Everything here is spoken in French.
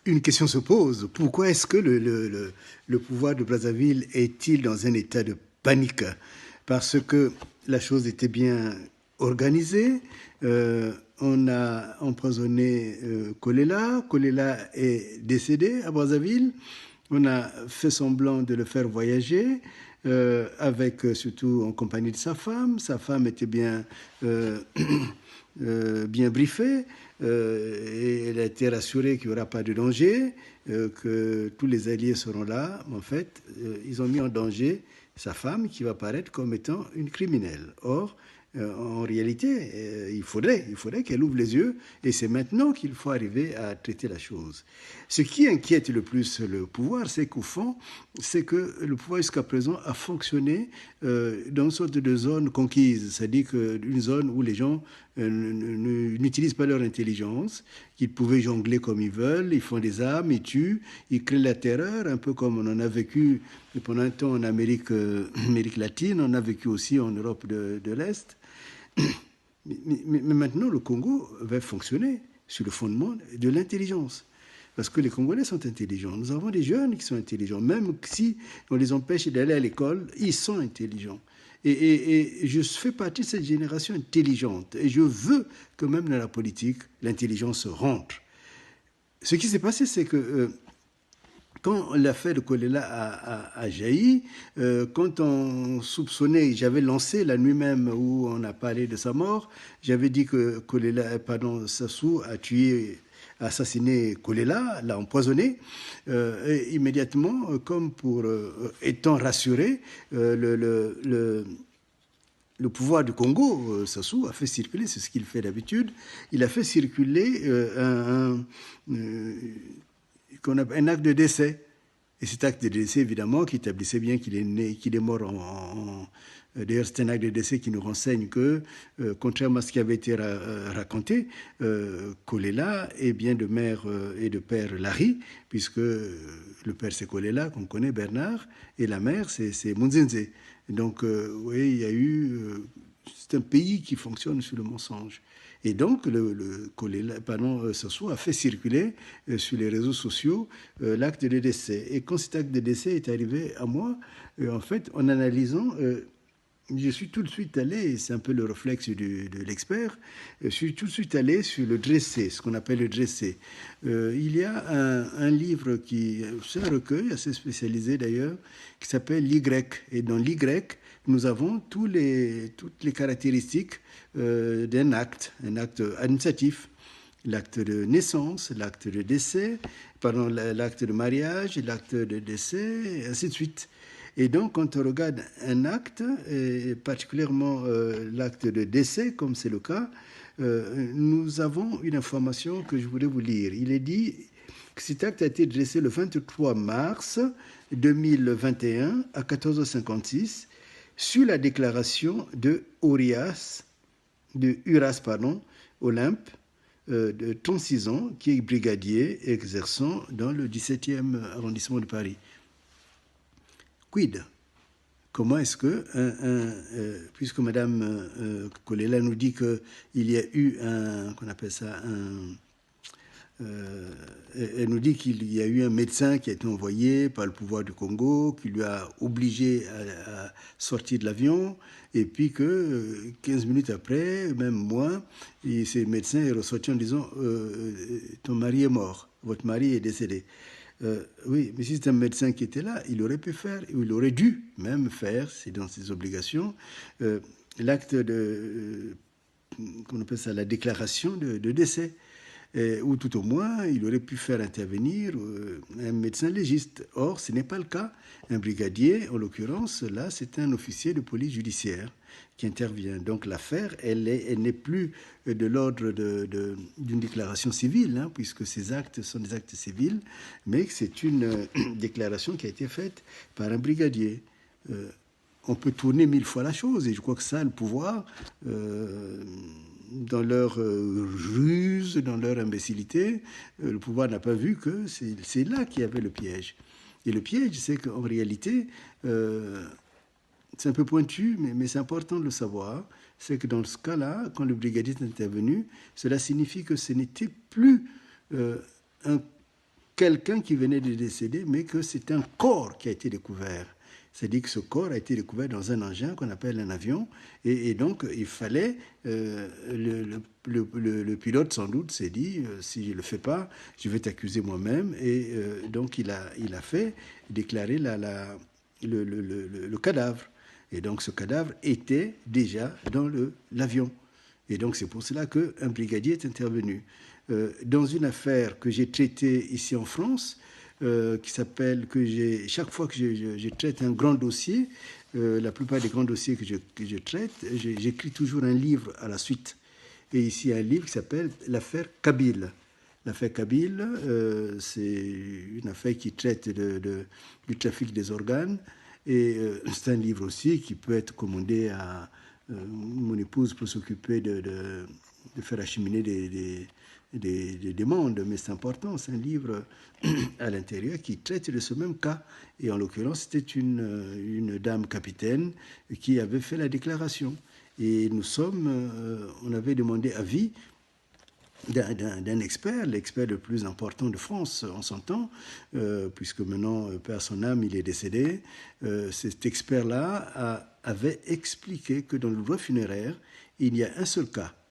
une question se pose. Pourquoi est-ce que le pouvoir de Brazzaville est-il dans un état de panique? Parce que la chose était bien organisée. On a empoisonné Kolela. Kolela est décédé à Brazzaville. On a fait semblant de le faire voyager. Avec surtout en compagnie de sa femme. Sa femme était bien, bien briefée. Et elle a été rassurée qu'il n'y aura pas de danger, que tous les alliés seront là. Mais en fait, ils ont mis en danger sa femme qui va paraître comme étant une criminelle. Or, en réalité, il faudrait qu'elle ouvre les yeux et c'est maintenant qu'il faut arriver à traiter la chose. Ce qui inquiète le plus le pouvoir, c'est qu'au fond, c'est que le pouvoir jusqu'à présent a fonctionné dans une sorte de zone conquise, c'est-à-dire une zone où les gens n'utilisent pas leur intelligence, qu'ils pouvaient jongler comme ils veulent, ils font des armes, ils tuent, ils créent la terreur, un peu comme on en a vécu pendant un temps en Amérique latine, on a vécu aussi en Europe de l'Est. Mais maintenant, le Congo va fonctionner sur le fondement de l'intelligence. Parce que les Congolais sont intelligents. Nous avons des jeunes qui sont intelligents. Même si on les empêche d'aller à l'école, ils sont intelligents. Et je fais partie de cette génération intelligente. Et je veux que même dans la politique, l'intelligence rentre. Ce qui s'est passé, c'est que quand l'affaire de Kolela a jailli, quand on soupçonnait, j'avais lancé la nuit même où on a parlé de sa mort, j'avais dit que Sassou a tué, a assassiné Kolela, l'a empoisonné. Et immédiatement, comme pour étant rassuré, le pouvoir du Congo, Sassou, a fait circuler, c'est ce qu'il fait d'habitude, il a fait circuler un acte de décès. Et cet acte de décès, évidemment, qui établissait bien qu'il est mort D'ailleurs, c'est un acte de décès qui nous renseigne que, contrairement à ce qui avait été raconté, Kolela est bien de mère et de père Larry, puisque le père c'est Kolela, qu'on connaît, Bernard, et la mère c'est Munzenze. Donc, oui, il y a eu... c'est un pays qui fonctionne sur le mensonge. Et donc, Sassou a fait circuler sur les réseaux sociaux l'acte de décès. Et quand cet acte de décès est arrivé à moi, en fait, en analysant, je suis tout de suite allé, c'est un peu le réflexe de l'expert, je suis tout de suite allé sur le dressé, ce qu'on appelle le dressé. Il y a un livre c'est un recueil assez spécialisé d'ailleurs, qui s'appelle l'Y. Et dans l'Y, nous avons toutes les caractéristiques d'un acte, un acte administratif, l'acte de naissance, l'acte de décès, pardon, l'acte de mariage, l'acte de décès, et ainsi de suite. Et donc, quand on regarde un acte, et particulièrement l'acte de décès, comme c'est le cas, nous avons une information que je voudrais vous lire. Il est dit que cet acte a été dressé le 23 mars 2021 à 14h56 sur la déclaration de Uras, Olympe, de 36 ans, qui est brigadier exerçant dans le 17e arrondissement de Paris. Quid? Comment est-ce que, puisque Mme Kolela nous dit qu'il y a eu qu'on appelle ça elle nous dit qu'il y a eu un médecin qui a été envoyé par le pouvoir du Congo, qui lui a obligé à sortir de l'avion, et puis que 15 minutes après, même moins, ce médecin est ressorti en disant ton mari est mort, votre mari est décédé. Oui, mais si c'est un médecin qui était là, il aurait pu faire, ou il aurait dû même faire, c'est dans ses obligations, l'acte qu'on appelle ça la déclaration de décès. Ou tout au moins, il aurait pu faire intervenir un médecin légiste. Or, ce n'est pas le cas. Un brigadier, en l'occurrence, là, c'est un officier de police judiciaire qui intervient. Donc l'affaire, elle n'est plus de l'ordre d'une déclaration civile, hein, puisque ces actes sont des actes civils, mais que c'est une déclaration qui a été faite par un brigadier. On peut tourner 1000 fois la chose, et je crois que ça, le pouvoir... dans leur ruse, dans leur imbécilité, le pouvoir n'a pas vu que c'est là qu'il y avait le piège. Et le piège, c'est qu'en réalité, c'est un peu pointu, mais c'est important de le savoir, c'est que dans ce cas-là, quand le brigadier est intervenu, cela signifie que ce n'était plus un quelqu'un qui venait de décéder, mais que c'est un corps qui a été découvert. C'est-à-dire que ce corps a été découvert dans un engin qu'on appelle un avion, et donc il fallait, le pilote sans doute s'est dit, si je ne le fais pas, je vais t'accuser moi-même, et donc il a fait déclarer le cadavre. Et donc ce cadavre était déjà dans l'avion. Et donc c'est pour cela qu'un brigadier est intervenu. Dans une affaire que j'ai traitée ici en France, qui s'appelle chaque fois que je traite un grand dossier, la plupart des grands dossiers que je traite, j'écris toujours un livre à la suite. Et ici un livre qui s'appelle l'affaire Kabyle. L'affaire Kabyle, c'est une affaire qui traite du trafic des organes. Et c'est un livre aussi qui peut être commandé à mon épouse pour s'occuper de faire acheminer des demandes, mais c'est important, c'est un livre à l'intérieur qui traite de ce même cas. Et en l'occurrence, c'était une dame capitaine qui avait fait la déclaration. Et on avait demandé avis d'un expert, l'expert le plus important de France en son temps, puisque maintenant, père son âme, il est décédé. Cet expert-là avait expliqué que dans le droit funéraire, il y a un seul cas